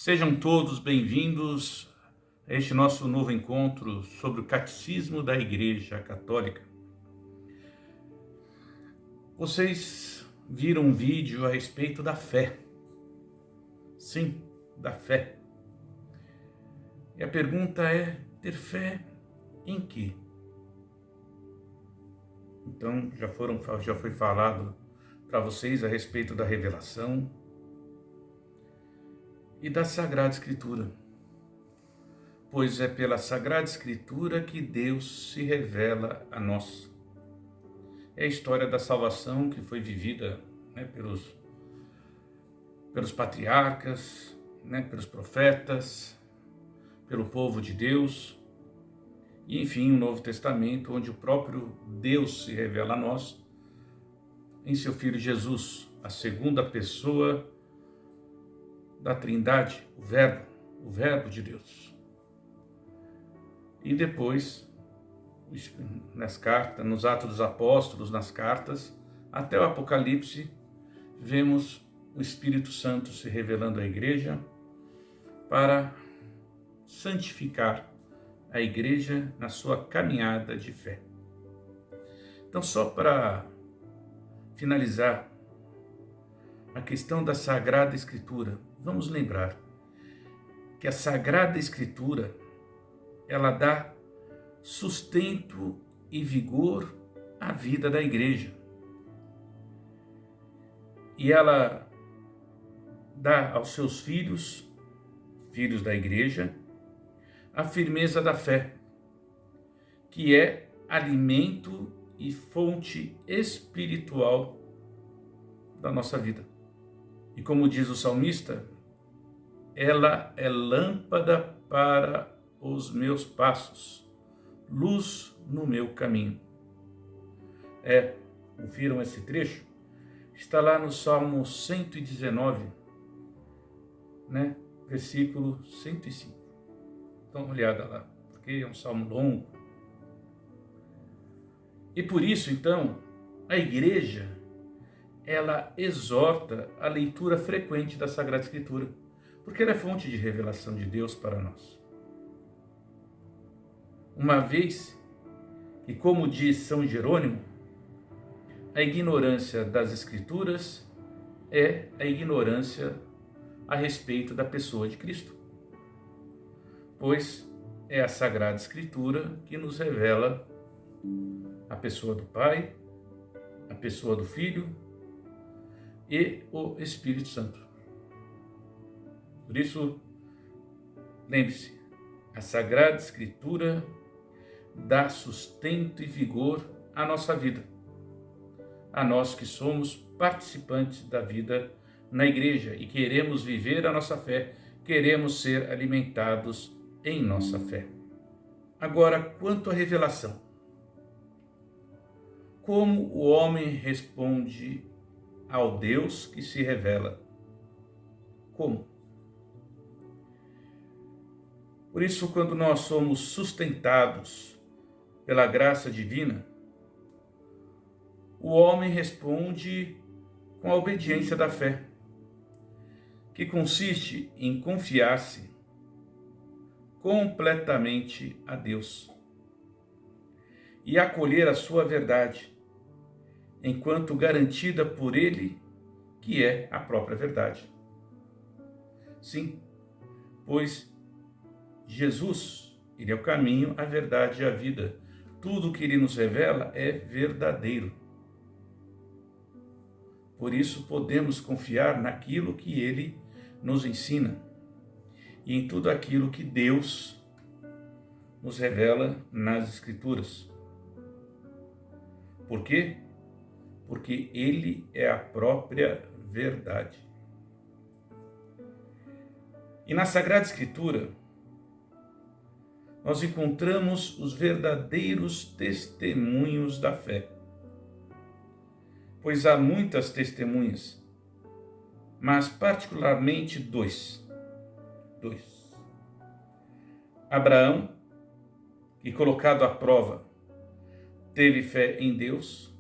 Sejam todos bem-vindos a este nosso novo encontro sobre o Catecismo da Igreja Católica. Vocês viram um vídeo a respeito da fé. Sim, da fé. E a pergunta é: ter fé em quê? Então, já foi falado para vocês a respeito da revelação e da Sagrada Escritura. Pois é pela Sagrada Escritura que Deus se revela a nós. É a história da salvação que foi vivida pelos patriarcas, pelos profetas, pelo povo de Deus. E enfim, o Novo Testamento, onde o próprio Deus se revela a nós em seu Filho Jesus, a segunda pessoa da Trindade, o Verbo de Deus. E depois, nas cartas, nos Atos dos Apóstolos, nas cartas, até o Apocalipse, vemos o Espírito Santo se revelando à Igreja para santificar a Igreja na sua caminhada de fé. Então, só para finalizar a questão da Sagrada Escritura, vamos lembrar que a Sagrada Escritura, ela dá sustento e vigor à vida da Igreja. E ela dá aos seus filhos da Igreja, a firmeza da fé, que é alimento e fonte espiritual da nossa vida. E como diz o salmista, ela é lâmpada para os meus passos, luz no meu caminho. Confiram esse trecho? Está lá no Salmo 119, versículo 105. Dá uma olhada lá, porque é um salmo longo. E por isso, então, a Igreja, ela exorta a leitura frequente da Sagrada Escritura, porque ela é fonte de revelação de Deus para nós. Uma vez que, como diz São Jerônimo, a ignorância das Escrituras é a ignorância a respeito da pessoa de Cristo. Pois é a Sagrada Escritura que nos revela a pessoa do Pai, a pessoa do Filho e o Espírito Santo. Por isso, lembre-se, a Sagrada Escritura dá sustento e vigor à nossa vida, a nós que somos participantes da vida na Igreja e queremos viver a nossa fé, queremos ser alimentados em nossa fé. Agora, quanto à revelação, como o homem responde ao Deus que se revela? Como? Por isso, quando nós somos sustentados pela graça divina, o homem responde com a obediência da fé, que consiste em confiar-se completamente a Deus e acolher a sua verdade, enquanto garantida por Ele, que é a própria verdade. Sim, pois Jesus, Ele é o caminho, a verdade e a vida. Tudo o que Ele nos revela é verdadeiro. Por isso podemos confiar naquilo que Ele nos ensina e em tudo aquilo que Deus nos revela nas Escrituras. Por quê? Porque Ele é a própria verdade. E na Sagrada Escritura, nós encontramos os verdadeiros testemunhos da fé. Pois há muitas testemunhas, mas particularmente dois. Abraão, que colocado à prova, teve fé em Deus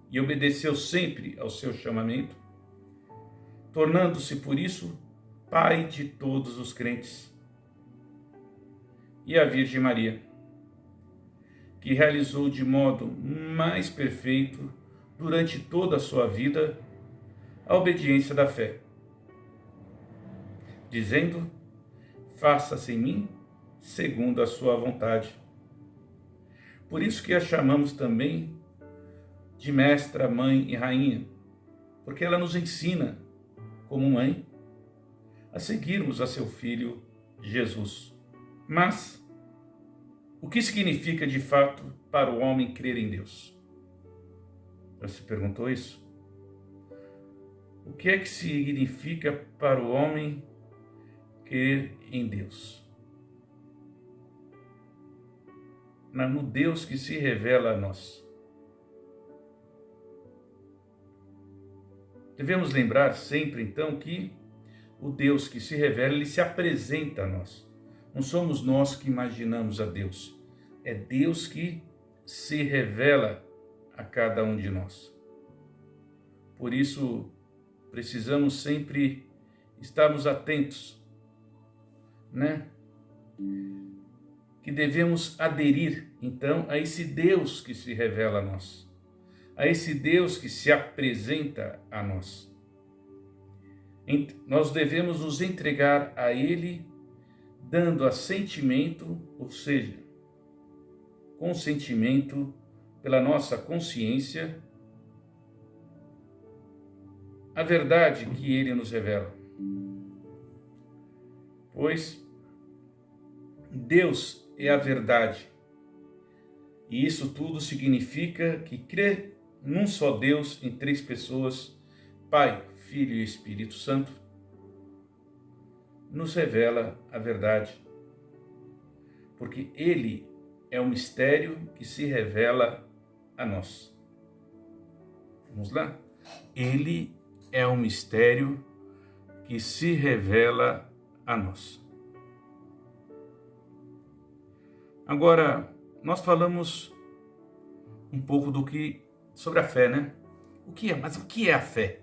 e obedeceu sempre ao seu chamamento, tornando-se por isso Pai de todos os crentes, e a Virgem Maria, que realizou de modo mais perfeito, durante toda a sua vida, a obediência da fé, dizendo: faça-se em mim segundo a sua vontade. Por isso que a chamamos também de mestra, mãe e rainha, porque ela nos ensina, como mãe, a seguirmos a seu filho Jesus. Mas o que significa de fato para o homem crer em Deus? Já se perguntou isso? O que é que significa para o homem crer em Deus? No Deus que se revela a nós. Devemos lembrar sempre, então, que o Deus que se revela, ele se apresenta a nós. Não somos nós que imaginamos a Deus. É Deus que se revela a cada um de nós. Por isso, precisamos sempre estarmos atentos, né? Que devemos aderir, então, a esse Deus que se revela a nós, a esse Deus que se apresenta a nós. Nós devemos nos entregar a Ele, dando assentimento, ou seja, consentimento pela nossa consciência, a verdade que Ele nos revela. Pois Deus é a verdade, e isso tudo significa que crer num só Deus, em três pessoas, Pai, Filho e Espírito Santo, nos revela a verdade, porque Ele é um mistério que se revela a nós. Vamos lá? Ele é um mistério que se revela a nós. Agora, nós falamos um pouco sobre a fé, né? Mas o que é a fé?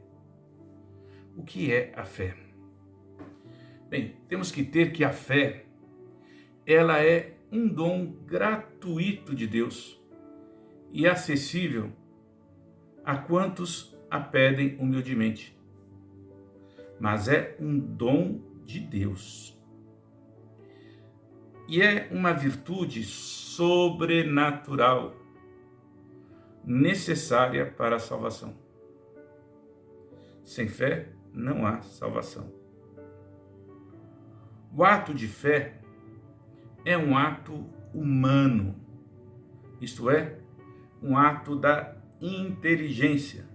O que é a fé? Bem, temos que ter que a fé, ela é um dom gratuito de Deus e acessível a quantos a pedem humildemente. Mas é um dom de Deus. E é uma virtude sobrenatural, necessária para a salvação. Sem fé não há salvação. O ato de fé é um ato humano, isto é, um ato da inteligência,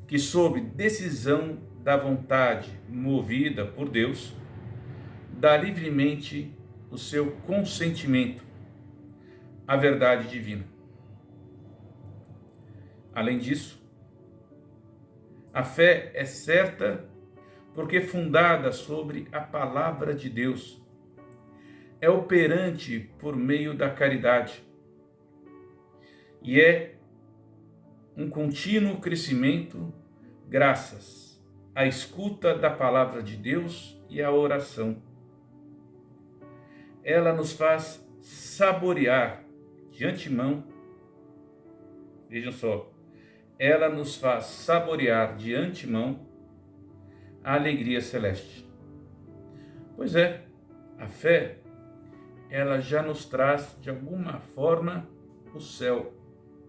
que sob decisão da vontade movida por Deus, dá livremente o seu consentimento à verdade divina. Além disso, a fé é certa porque é fundada sobre a palavra de Deus. É operante por meio da caridade e é um contínuo crescimento graças à escuta da palavra de Deus e à oração. Ela nos faz saborear de antemão, vejam só, ela nos faz saborear de antemão a alegria celeste. Pois é, a fé, ela já nos traz de alguma forma o céu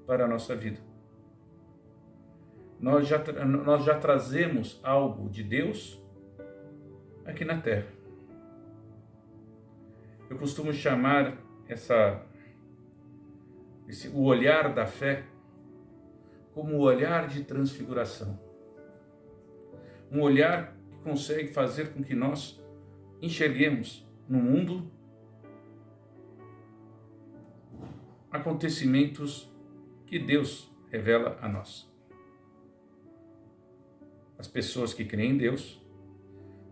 para a nossa vida. Nós já trazemos algo de Deus aqui na terra. Eu costumo chamar o olhar da fé como o olhar de transfiguração. Um olhar que consegue fazer com que nós enxerguemos no mundo acontecimentos que Deus revela a nós. As pessoas que creem em Deus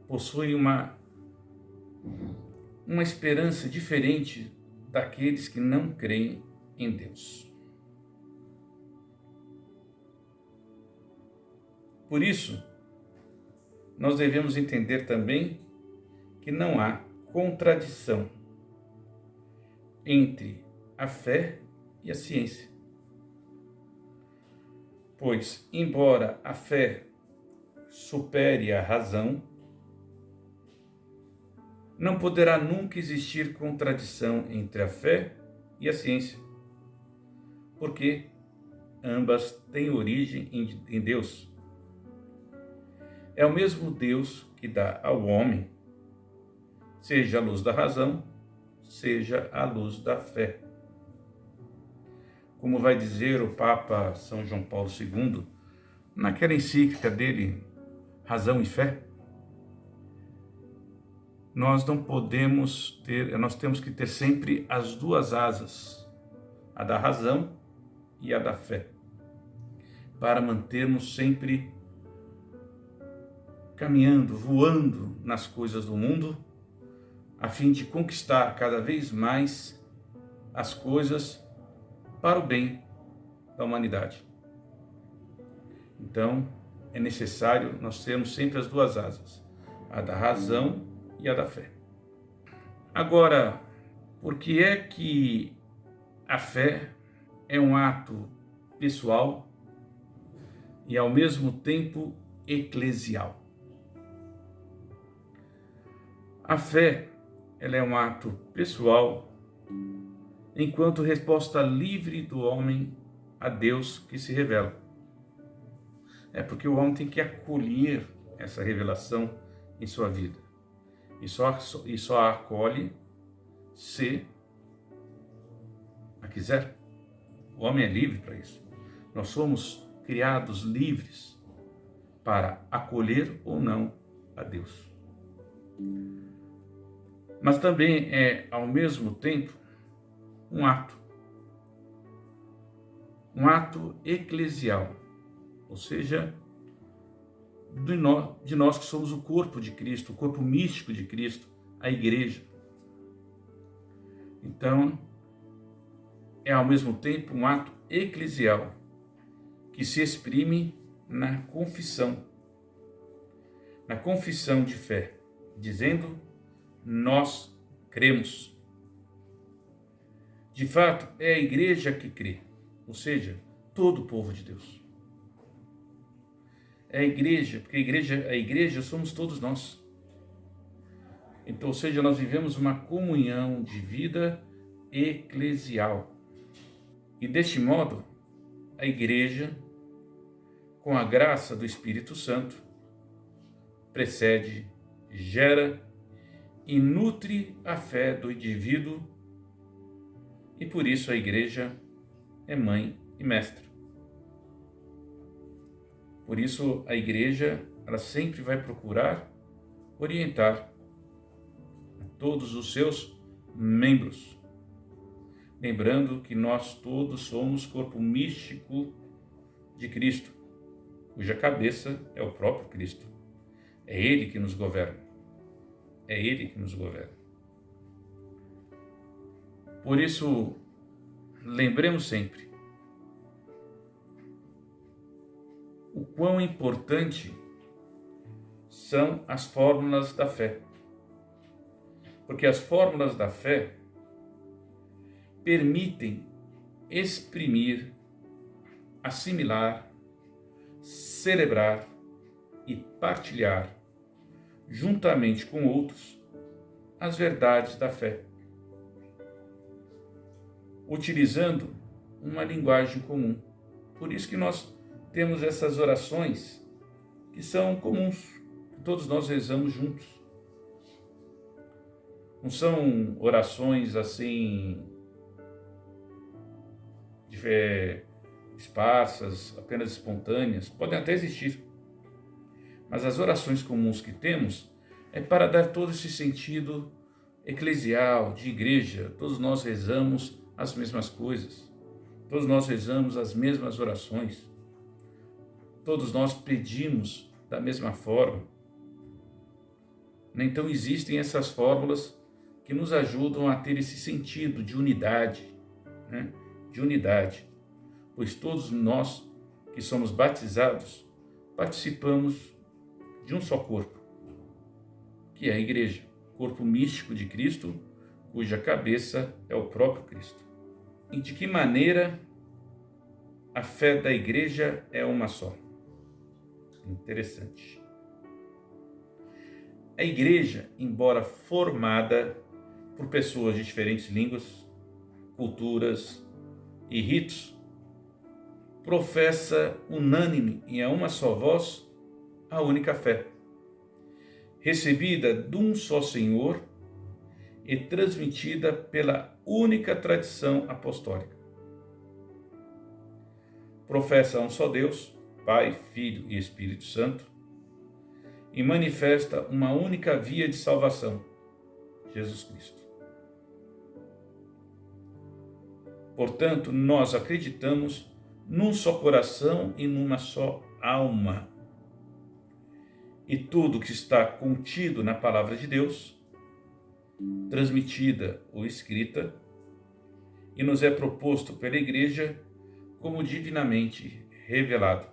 possuem uma esperança diferente daqueles que não creem em Deus. Por isso, nós devemos entender também que não há contradição entre a fé e a ciência. Pois, embora a fé supere a razão, não poderá nunca existir contradição entre a fé e a ciência, porque ambas têm origem em Deus. É o mesmo Deus que dá ao homem, seja a luz da razão, seja a luz da fé. Como vai dizer o Papa São João Paulo II, naquela encíclica dele, Razão e Fé, nós temos que ter sempre as duas asas, a da razão e a da fé, para mantermos sempre caminhando, voando nas coisas do mundo, a fim de conquistar cada vez mais as coisas para o bem da humanidade. Então, é necessário nós termos sempre as duas asas, a da razão e a da fé. Agora, por que é que a fé é um ato pessoal e ao mesmo tempo eclesial? A fé, ela é um ato pessoal enquanto resposta livre do homem a Deus que se revela. É porque o homem tem que acolher essa revelação em sua vida. E só a acolhe se a quiser. O homem é livre para isso. Nós somos criados livres para acolher ou não a Deus. Mas também é, ao mesmo tempo, um ato eclesial, ou seja, de nós que somos o corpo de Cristo, o corpo místico de Cristo, a igreja. Então, é ao mesmo tempo um ato eclesial que se exprime na confissão de fé, dizendo: nós cremos. De fato, é a igreja que crê, ou seja, todo o povo de Deus. É a igreja, porque a igreja somos todos nós. Então, ou seja, nós vivemos uma comunhão de vida eclesial. E deste modo, a igreja, com a graça do Espírito Santo, precede, gera e nutre a fé do indivíduo, e por isso a igreja é mãe e mestra. Por isso a igreja, ela sempre vai procurar orientar todos os seus membros, lembrando que nós todos somos corpo místico de Cristo, cuja cabeça é o próprio Cristo. É Ele que nos governa. É Ele que nos governa. Por isso, lembremos sempre o quão importante são as fórmulas da fé. Porque as fórmulas da fé permitem exprimir, assimilar, celebrar e partilhar, juntamente com outros, as verdades da fé, utilizando uma linguagem comum. Por isso que nós temos essas orações que são comuns, que todos nós rezamos juntos. Não são orações assim esparsas, apenas espontâneas, podem até existir. Mas as orações comuns que temos é para dar todo esse sentido eclesial, de igreja. Todos nós rezamos as mesmas coisas. Todos nós rezamos as mesmas orações. Todos nós pedimos da mesma forma. Então existem essas fórmulas que nos ajudam a ter esse sentido de unidade, né? De unidade, pois todos nós que somos batizados participamos de um só corpo, que é a igreja, corpo místico de Cristo, cuja cabeça é o próprio Cristo. E de que maneira a fé da igreja é uma só? Interessante. A igreja, embora formada por pessoas de diferentes línguas, culturas e ritos, professa unânime e a uma só voz a única fé, recebida de um só Senhor e transmitida pela única tradição apostólica. Professa um só Deus, Pai, Filho e Espírito Santo, e manifesta uma única via de salvação, Jesus Cristo. Portanto, nós acreditamos num só coração e numa só alma. E tudo que está contido na palavra de Deus, transmitida ou escrita, e nos é proposto pela igreja como divinamente revelado.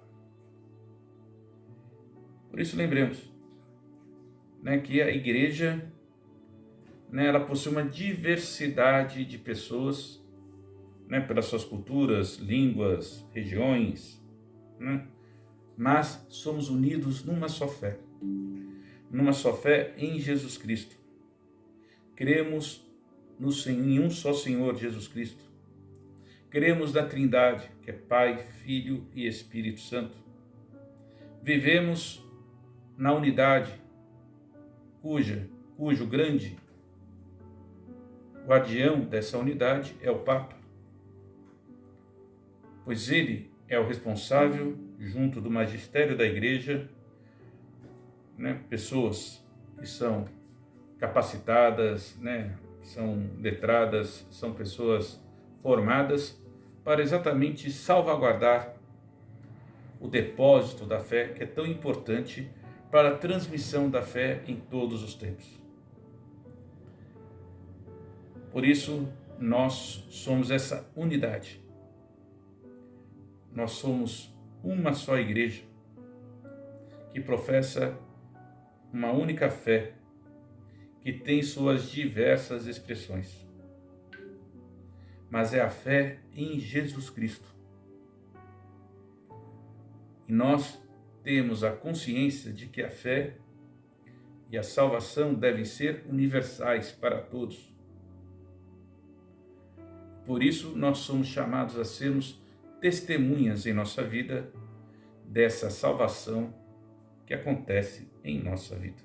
Por isso lembremos, que a igreja, ela possui uma diversidade de pessoas, pelas suas culturas, línguas, regiões, mas somos unidos numa só fé em Jesus Cristo. Cremos em um só Senhor Jesus Cristo. Cremos na Trindade, que é Pai, Filho e Espírito Santo. Vivemos na unidade, cujo grande guardião dessa unidade é o Papa, pois ele é o responsável, junto do magistério da igreja, pessoas que são capacitadas, são letradas, são pessoas formadas para exatamente salvaguardar o depósito da fé, que é tão importante para a transmissão da fé em todos os tempos. Por isso, nós somos essa unidade. Nós somos uma só igreja que professa uma única fé, que tem suas diversas expressões. Mas é a fé em Jesus Cristo. E nós temos a consciência de que a fé e a salvação devem ser universais para todos. Por isso, nós somos chamados a sermos testemunhas em nossa vida dessa salvação que acontece em nossa vida.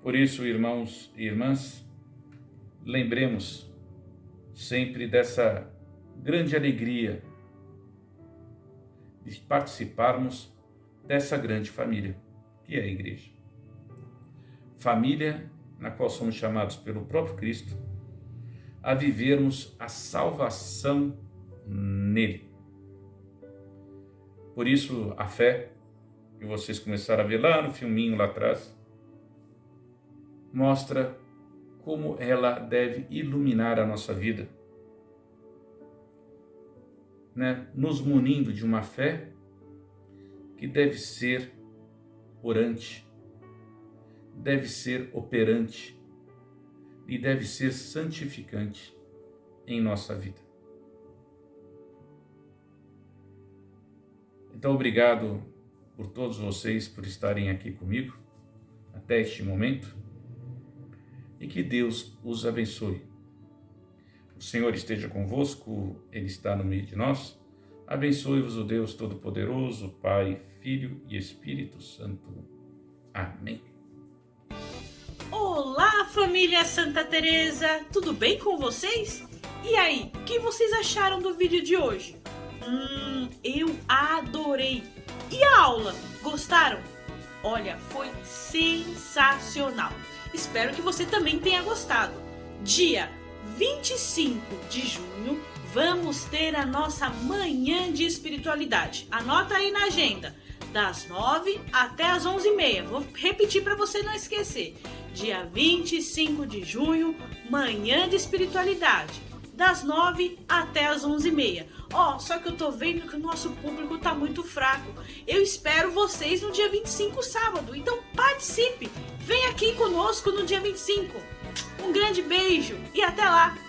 Por isso, irmãos e irmãs, lembremos sempre dessa grande alegria de participarmos dessa grande família, que é a igreja. Família na qual somos chamados pelo próprio Cristo a vivermos a salvação nele. Por isso, a fé, que vocês começaram a ver lá no filminho lá atrás, mostra como ela deve iluminar a nossa vida, nos munindo de uma fé que deve ser orante, deve ser operante e deve ser santificante em nossa vida. Então, obrigado por todos vocês por estarem aqui comigo até este momento e que Deus os abençoe. O Senhor esteja convosco, Ele está no meio de nós. Abençoe-vos o Deus Todo-Poderoso, Pai, Filho e Espírito Santo. Amém. Olá, família Santa Teresa! Tudo bem com vocês? E aí, o que vocês acharam do vídeo de hoje? Eu adorei! E a aula? Gostaram? Olha, foi sensacional! Espero que você também tenha gostado. Dia 25 de junho, vamos ter a nossa manhã de espiritualidade. Anota aí na agenda, das 9 até as 11h30. Vou repetir para você não esquecer. Dia 25 de junho, manhã de espiritualidade, das 9 até as 11h30. Só que eu tô vendo que o nosso público tá muito fraco. Eu espero vocês no dia 25, sábado. Então participe! Vem aqui conosco no dia 25. Um grande beijo e até lá!